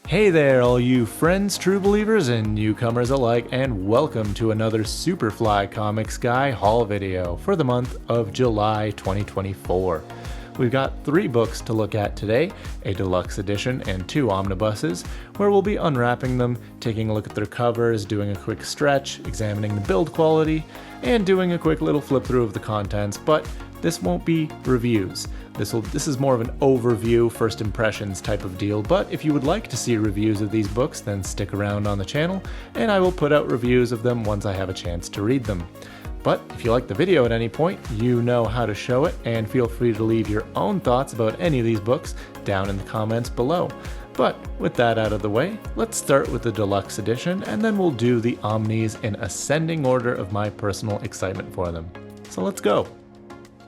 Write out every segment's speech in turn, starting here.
Hey there, all you friends, true believers, and newcomers alike, and welcome to another Superfly Comics Guy haul video for the month of July 2024. We've got 3 books to look at today, a deluxe edition and 2 omnibuses, where we'll be unwrapping them, taking a look at their covers, doing a quick stretch, examining the build quality, and doing a quick little flip through of the contents, but this won't be reviews. This is more of an overview, first impressions type of deal, but if you would like to see reviews of these books, then stick around on the channel, and I will put out reviews of them once I have a chance to read them. But if you like the video at any point, you know how to show it, and feel free to leave your own thoughts about any of these books down in the comments below. But with that out of the way, let's start with the deluxe edition, and then we'll do the omnis in ascending order of my personal excitement for them. So let's go.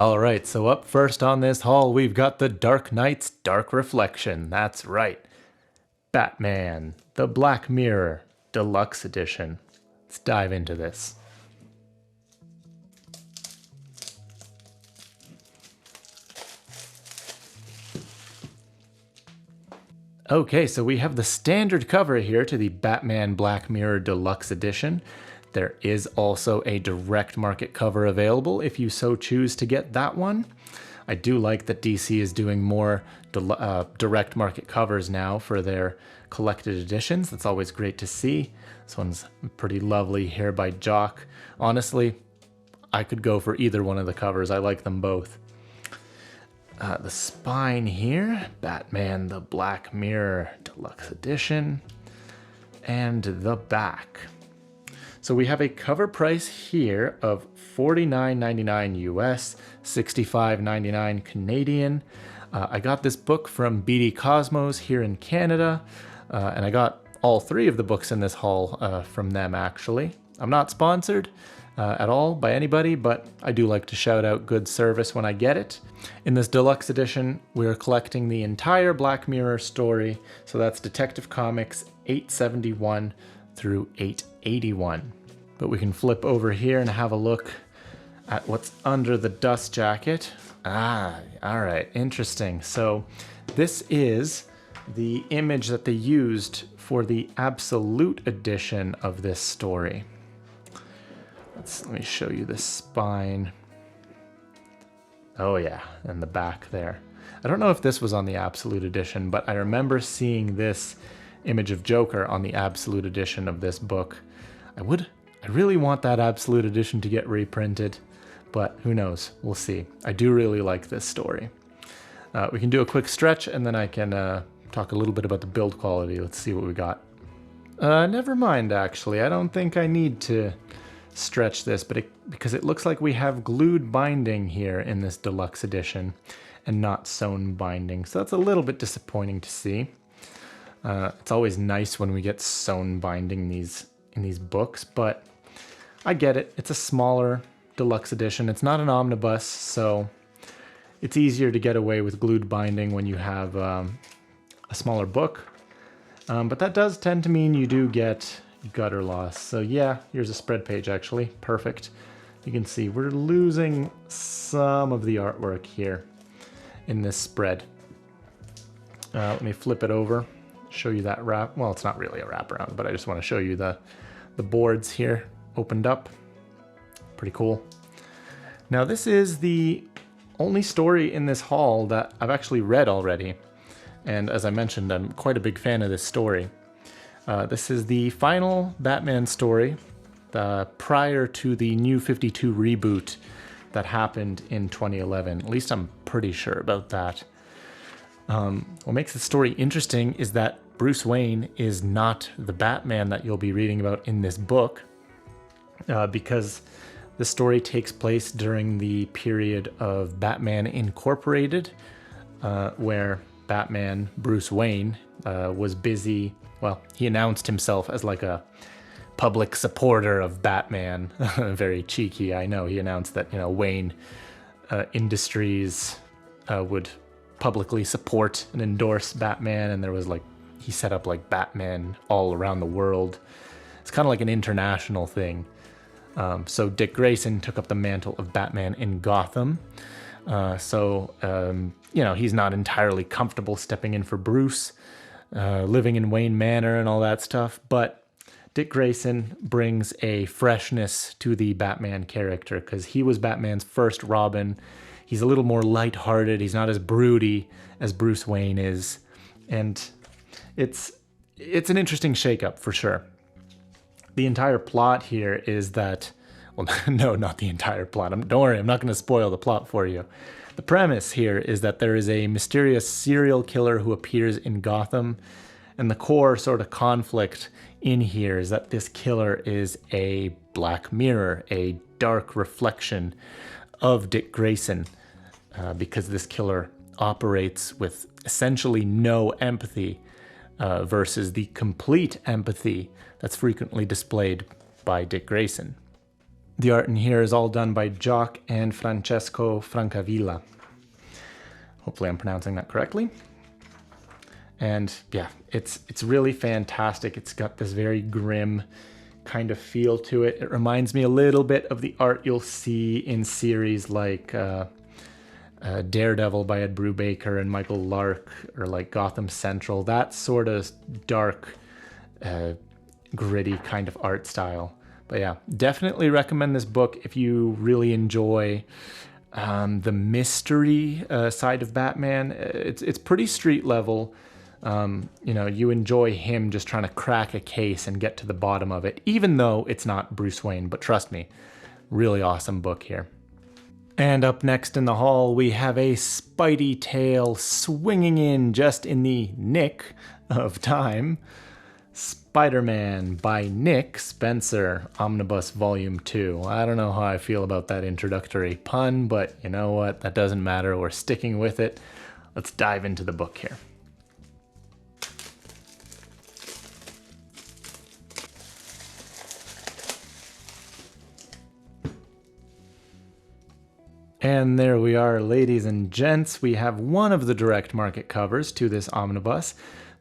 Alright, so up first on this haul, we've got The Dark Knight's Dark Reflection. That's right. Batman, The Black Mirror, Deluxe Edition. Let's dive into this. Okay, so we have the standard cover here to the Batman Black Mirror Deluxe Edition. There is also a direct market cover available if you so choose to get that one. I do like that DC is doing more direct market covers now for their collected editions. That's always great to see. This one's pretty lovely here by Jock. Honestly, I could go for either one of the covers. I like them both. The spine here, Batman the Black Mirror Deluxe Edition, and the back. So we have a cover price here of $49.99 US, $65.99 Canadian. I got this book from BD Cosmos here in Canada, and I got all 3 of the books in this haul from them actually. I'm not sponsored at all by anybody, but I do like to shout out good service when I get it. In this deluxe edition, we're collecting the entire Black Mirror story, so that's Detective Comics 871 through 881. But we can flip over here and have a look at what's under the dust jacket. All right, interesting. So this is the image that they used for the absolute edition of this story. Let me show you the spine. Oh yeah, and the back there. I don't know if this was on the absolute edition, but I remember seeing this image of Joker on the absolute edition of this book. I really want that absolute edition to get reprinted, but who knows? We'll see. I do really like this story. We can do a quick stretch, and then I can talk a little bit about the build quality. Let's see what we got. Never mind, actually. I don't think I need to stretch this, because it looks like we have glued binding here in this deluxe edition, and not sewn binding. So that's a little bit disappointing to see. It's always nice when we get sewn binding in these books, but I get it. It's a smaller deluxe edition. It's not an omnibus, so it's easier to get away with glued binding when you have a smaller book. But that does tend to mean you do get gutter loss. So yeah, here's a spread page actually. Perfect. You can see we're losing some of the artwork here in this spread. Let me flip it over, show you that wrap. Well, it's not really a wraparound, but I just want to show you the boards here opened up. Pretty cool. Now this is the only story in this haul that I've actually read already. And as I mentioned, I'm quite a big fan of this story. This is the final Batman story prior to the New 52 reboot that happened in 2011. At least I'm pretty sure about that. What makes the story interesting is that Bruce Wayne is not the Batman that you'll be reading about in this book, because the story takes place during the period of Batman Incorporated, where Batman, Bruce Wayne, was busy. Well, he announced himself as like a public supporter of Batman. Very cheeky, I know. He announced that, Wayne Industries would publicly support and endorse Batman, and there was he set up Batman all around the world. It's kind of like an international thing. So Dick Grayson took up the mantle of Batman in Gotham. He's not entirely comfortable stepping in for Bruce. living in Wayne Manor and all that stuff, but Dick Grayson brings a freshness to the Batman character because he was Batman's first Robin. He's a little more lighthearted. He's not as broody as Bruce Wayne is. And it's an interesting shakeup for sure. The entire plot here is that, well, no, not the entire plot. Don't worry, I'm not going to spoil the plot for you. The premise here is that there is a mysterious serial killer who appears in Gotham, and the core sort of conflict in here is that this killer is a black mirror, a dark reflection of Dick Grayson, because this killer operates with essentially no empathy versus the complete empathy that's frequently displayed by Dick Grayson. The art in here is all done by Jock and Francesco Francavilla. Hopefully I'm pronouncing that correctly. And yeah, it's really fantastic. It's got this very grim kind of feel to it. It reminds me a little bit of the art you'll see in series like Daredevil by Ed Brubaker and Michael Lark, or like Gotham Central, that sort of dark, gritty kind of art style. But yeah, definitely recommend this book if you really enjoy the mystery side of Batman. It's pretty street level. You enjoy him just trying to crack a case and get to the bottom of it, even though it's not Bruce Wayne. But trust me, really awesome book here. And up next in the haul, we have a Spidey tale swinging in just in the nick of time. Spider-Man by Nick Spencer, Omnibus Volume 2. I don't know how I feel about that introductory pun, but you know what? That doesn't matter. We're sticking with it. Let's dive into the book here. And there we are, ladies and gents. We have one of the direct market covers to this omnibus.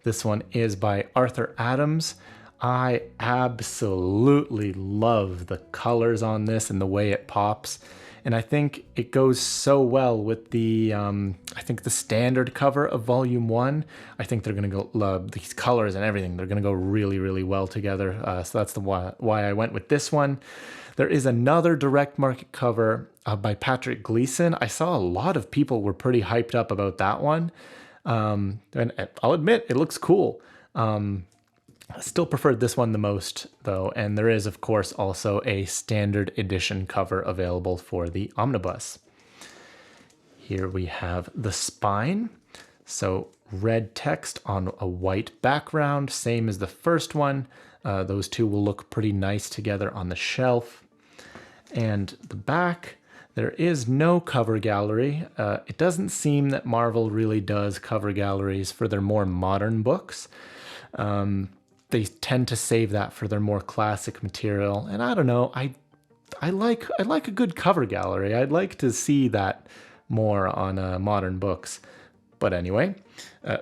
This one is by Arthur Adams. I absolutely love the colors on this and the way it pops. And I think it goes so well with the standard cover of Volume 1. I think they're going to go love these colors and everything. They're going to go really, really well together. So that's why I went with this one. There is another direct market cover by Patrick Gleason. I saw a lot of people were pretty hyped up about that one. And I'll admit, it looks cool. I still preferred this one the most, though. And there is, of course, also a standard edition cover available for the omnibus. Here we have the spine. So red text on a white background, same as the first one. Those two will look pretty nice together on the shelf. And the back, there is no cover gallery. It doesn't seem that Marvel really does cover galleries for their more modern books. They tend to save that for their more classic material. And I don't know, I like a good cover gallery. I'd like to see that more on modern books. But anyway,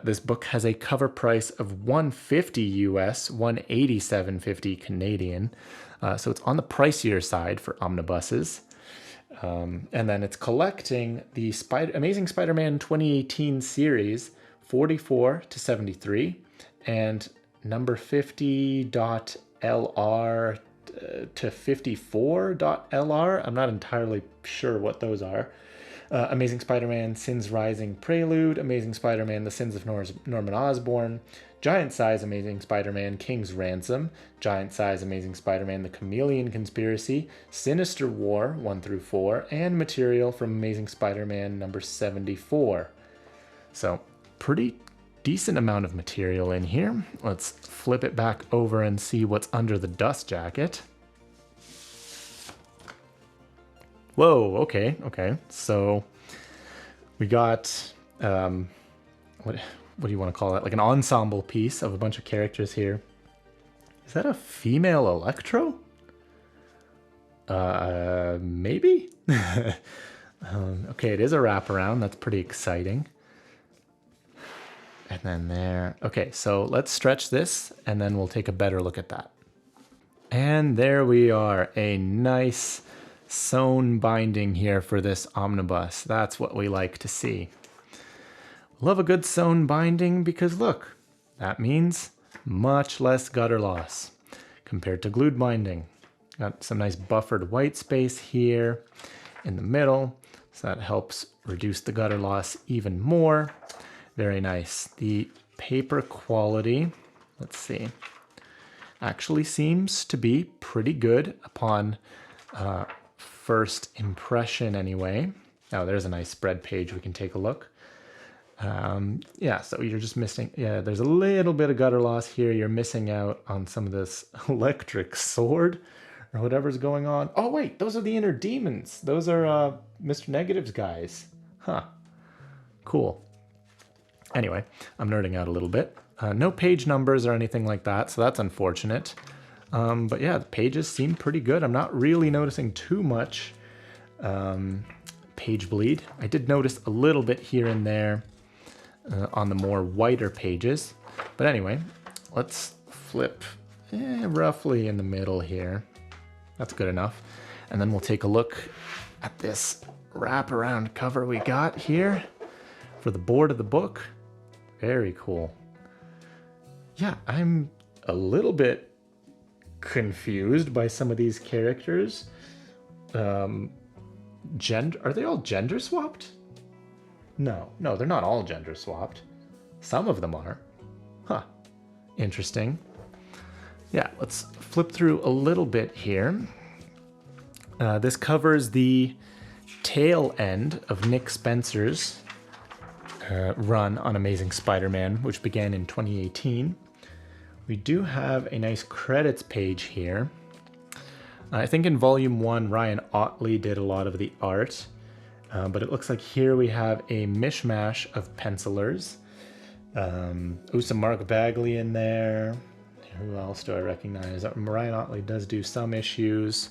this book has a cover price of $150 US, $187.50 Canadian. So it's on the pricier side for omnibuses. And then it's collecting the Amazing Spider-Man 2018 series 44 to 73 and number 50.LR to 54.LR. I'm not entirely sure what those are. Amazing Spider-Man Sins Rising Prelude, Amazing Spider-Man The Sins of Norman Osborn, Giant Size Amazing Spider-Man King's Ransom, Giant Size Amazing Spider-Man The Chameleon Conspiracy, Sinister War 1 through 4, and material from Amazing Spider-Man number 74. So, pretty decent amount of material in here. Let's flip it back over and see what's under the dust jacket. Whoa, okay. So we got, what do you want to call that? Like an ensemble piece of a bunch of characters here. Is that a female Electro? Maybe? Okay, it is a wraparound. That's pretty exciting. And then there. Okay, so let's stretch this and then we'll take a better look at that. And there we are, a nice sewn binding here for this omnibus. That's what we like to see. Love a good sewn binding because look, That means much less gutter loss compared to glued binding. Got some nice buffered white space here in the middle, so that helps reduce the gutter loss even more. Very nice. The paper quality, let's see, actually seems to be pretty good upon first impression anyway. Oh, there's a nice spread page. We can take a look. Yeah, so you're just missing, yeah, there's a little bit of gutter loss here. You're missing out on some of this electric sword or whatever's going on. Oh, wait, those are the inner demons. Those are Mr. Negative's guys. Huh. Cool. Anyway, I'm nerding out a little bit. No page numbers or anything like that, so that's unfortunate. But yeah, the pages seem pretty good. I'm not really noticing too much page bleed. I did notice a little bit here and there on the more whiter pages. But anyway, let's flip roughly in the middle here. That's good enough. And then we'll take a look at this wraparound cover we got here for the board of the book. Very cool. Yeah, I'm a little bit confused by some of these characters. Are they all gender swapped? No, they're not all gender swapped. Some of them are. Huh. Interesting. Yeah, let's flip through a little bit here. This covers the tail end of Nick Spencer's run on Amazing Spider-Man, which began in 2018. We do have a nice credits page here. I think in Volume 1, Ryan Ottley did a lot of the art, but it looks like here we have a mishmash of pencilers. Some Mark Bagley in there. Who else do I recognize? Ryan Ottley does do some issues.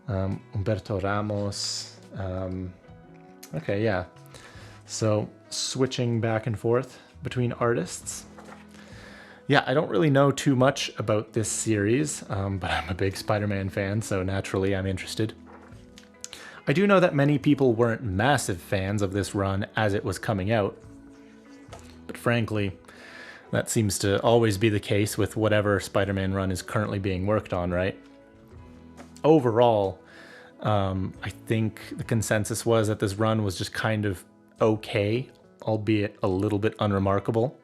Humberto Ramos. Okay, yeah. So switching back and forth between artists. Yeah, I don't really know too much about this series, but I'm a big Spider-Man fan, so naturally I'm interested. I do know that many people weren't massive fans of this run as it was coming out, but frankly, that seems to always be the case with whatever Spider-Man run is currently being worked on, right? Overall, I think the consensus was that this run was just kind of okay, albeit a little bit unremarkable.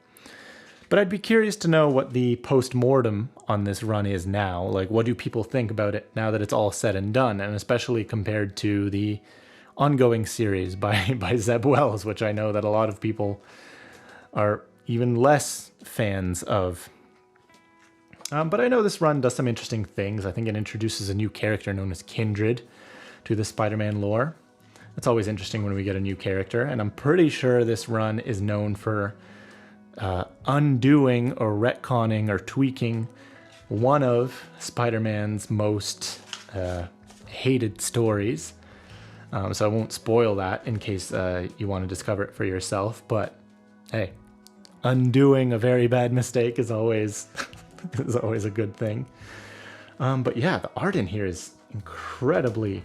But I'd be curious to know what the post-mortem on this run is now. Like, what do people think about it now that it's all said and done? And especially compared to the ongoing series by Zeb Wells, which I know that a lot of people are even less fans of. But I know this run does some interesting things. I think it introduces a new character known as Kindred to the Spider-Man lore. It's always interesting when we get a new character. And I'm pretty sure this run is known for undoing or retconning or tweaking one of Spider-Man's most hated stories. So I won't spoil that in case you want to discover it for yourself. But hey, undoing a very bad mistake is always is always a good thing. But yeah, the art in here is incredibly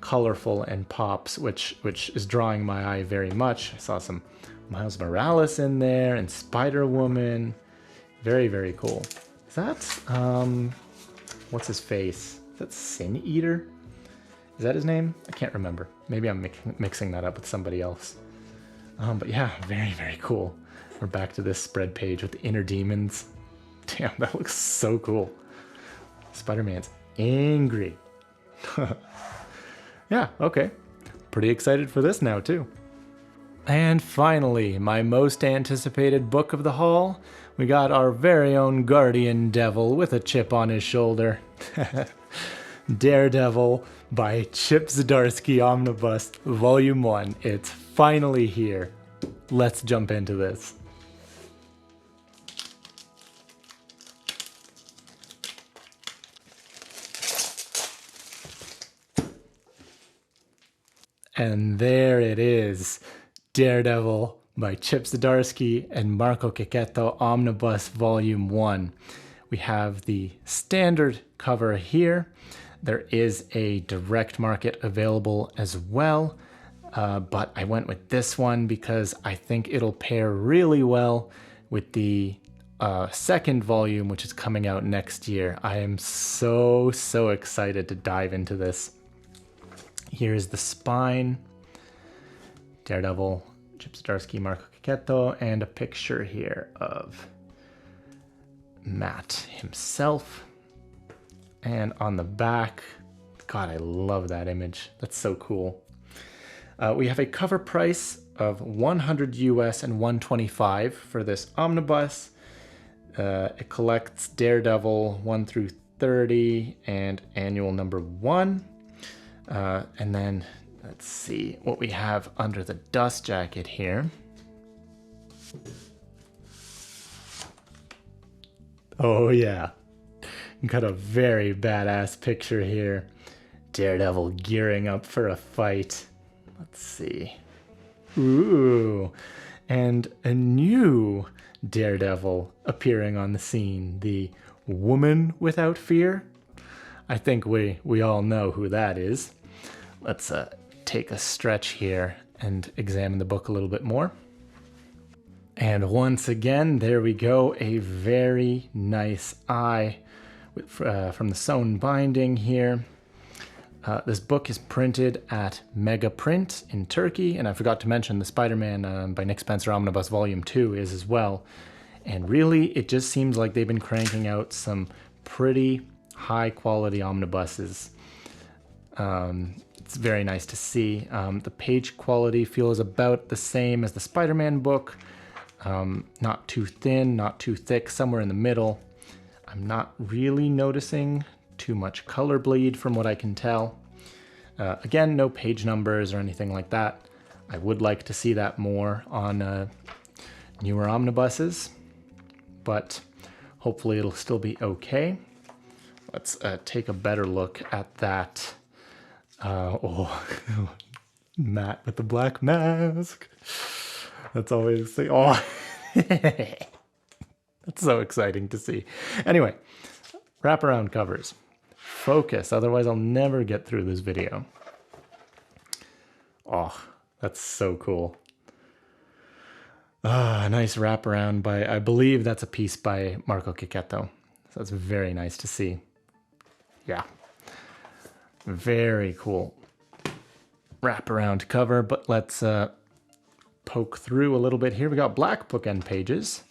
colorful and pops, which is drawing my eye very much. I saw some Miles Morales in there and Spider-Woman. Very, very cool. Is that, what's his face? Is that Sin Eater? Is that his name? I can't remember. Maybe I'm mixing that up with somebody else. But yeah, very, very cool. We're back to this spread page with the inner demons. Damn, that looks so cool. Spider-Man's angry. Yeah, okay. Pretty excited for this now, too. And finally, my most anticipated book of the haul, we got our very own guardian devil with a chip on his shoulder. Daredevil by Chip Zdarsky Omnibus, Volume 1. It's finally here. Let's jump into this. And there it is. Daredevil by Chip Zdarsky and Marco Cecchetto Omnibus Volume 1. We have the standard cover here. There is a direct market available as well, but I went with this one because I think it'll pair really well with the second volume, which is coming out next year. I am so excited to dive into this. Here's the spine. Daredevil, Chip Zdarsky, Marco Checchetto, and a picture here of Matt himself. And on the back, God, I love that image. That's so cool. We have a cover price of $100 US and $125 for this omnibus. It collects Daredevil 1 through 30 and annual number 1. And then let's see what we have under the dust jacket here. Oh yeah, got a very badass picture here. Daredevil gearing up for a fight. Let's see. Ooh, and a new Daredevil appearing on the scene, the Woman Without Fear. I think we all know who that is. Let's take a stretch here and examine the book a little bit more. And once again, there we go, a very nice eye from the sewn binding here. This book is printed at Mega Print in Turkey, and I forgot to mention the Spider-Man by Nick Spencer Omnibus Volume 2 is as well. And really, it just seems like they've been cranking out some pretty high-quality omnibuses. It's very nice to see. The page quality feels about the same as the Spider-Man book. Not too thin, not too thick, somewhere in the middle. I'm not really noticing too much color bleed from what I can tell. Again, no page numbers or anything like that. I would like to see that more on newer omnibuses, but hopefully it'll still be okay. Let's take a better look at that. Matt with the black mask. That's always the, that's so exciting to see. Anyway, wraparound covers. Focus, otherwise I'll never get through this video. Oh, that's so cool. A nice wraparound by, I believe that's a piece by Marco Checchetto. So that's very nice to see. Yeah, very cool wraparound cover, but let's poke through a little bit here. We got black bookend pages,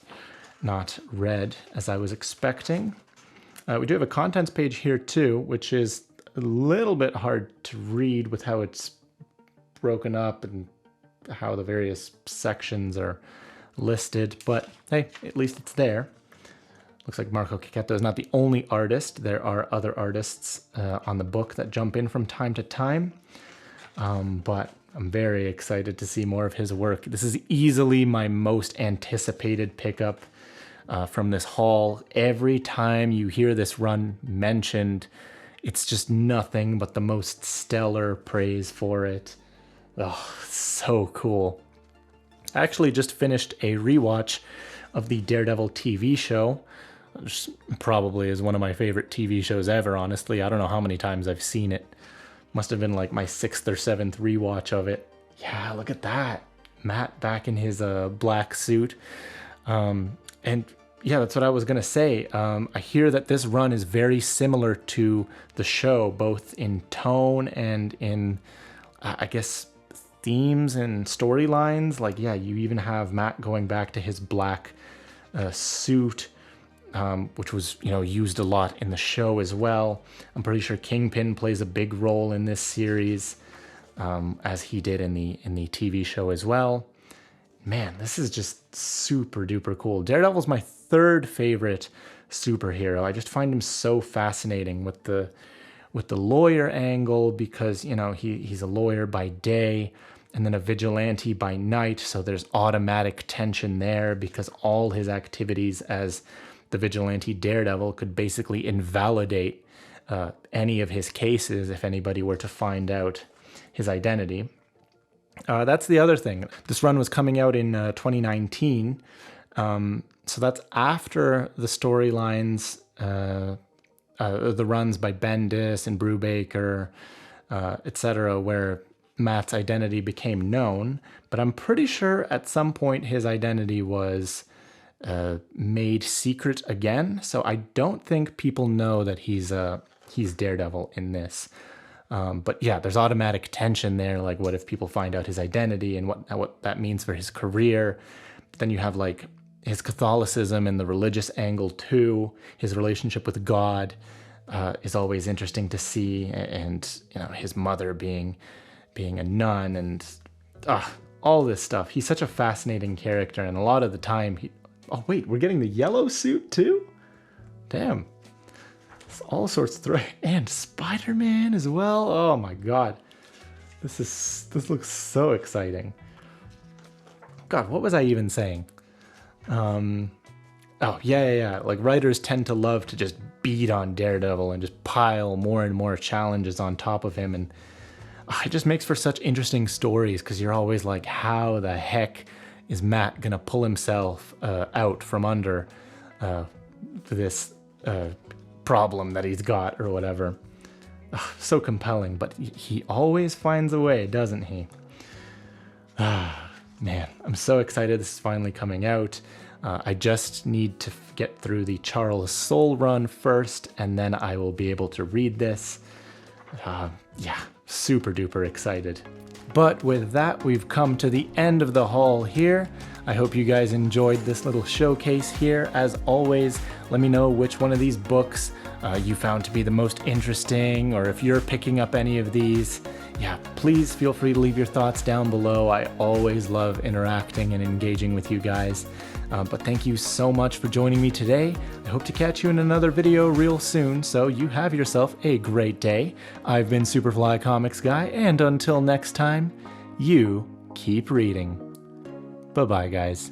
not red as I was expecting. We do have a contents page here too, which is a little bit hard to read with how it's broken up and how the various sections are listed, but hey, at least it's there. Looks like Marco Checchetto is not the only artist. There are other artists on the book that jump in from time to time, but I'm very excited to see more of his work. This is easily my most anticipated pickup from this haul. Every time you hear this run mentioned, it's just nothing but the most stellar praise for it. Oh, so cool. I actually just finished a rewatch of the Daredevil TV show, which probably is one of my favorite TV shows ever, honestly. I don't know how many times I've seen it. Must have been like my 6th or 7th rewatch of it. Yeah, look at that. Matt back in his black suit. And yeah, that's what I was going to say. I hear that this run is very similar to the show, both in tone and in, I guess, themes and storylines. Like, yeah, you even have Matt going back to his black suit, which was, used a lot in the show as well. I'm pretty sure Kingpin plays a big role in this series, as he did in the TV show as well. Man, this is just super duper cool. Daredevil's my 3rd favorite superhero. I just find him so fascinating with the lawyer angle, because he's a lawyer by day and then a vigilante by night, so there's automatic tension there because all his activities as the vigilante Daredevil could basically invalidate any of his cases if anybody were to find out his identity. That's the other thing. This run was coming out in 2019, so that's after the storylines, the runs by Bendis and Brubaker, etc., where Matt's identity became known. But I'm pretty sure at some point his identity was made secret again. So I don't think people know that he's Daredevil in this. But yeah, there's automatic tension there. Like, what if people find out his identity and what that means for his career? But then you have like his Catholicism and the religious angle too. His relationship with God is always interesting to see, and his mother being a nun, and all this stuff. He's such a fascinating character, and a lot of the time oh wait, we're getting the yellow suit too? Damn. It's all sorts of and Spider-Man as well. Oh my god. This looks so exciting. God, what was I even saying? Oh, yeah. Like, writers tend to love to just beat on Daredevil and just pile more and more challenges on top of him, and it just makes for such interesting stories, because you're always like, how the heck is Matt gonna pull himself out from under this problem that he's got or whatever. So compelling, but he always finds a way, doesn't he? Man, I'm so excited this is finally coming out. I just need to get through the Charles Soule run first, and then I will be able to read this. Yeah, super duper excited. But with that, we've come to the end of the haul here. I hope you guys enjoyed this little showcase here. As always, let me know which one of these books you found to be the most interesting, or if you're picking up any of these. Yeah, please feel free to leave your thoughts down below. I always love interacting and engaging with you guys. But thank you so much for joining me today. I hope to catch you in another video real soon, so you have yourself a great day. I've been Superfly Comics Guy, and until next time, you keep reading. Bye-bye, guys.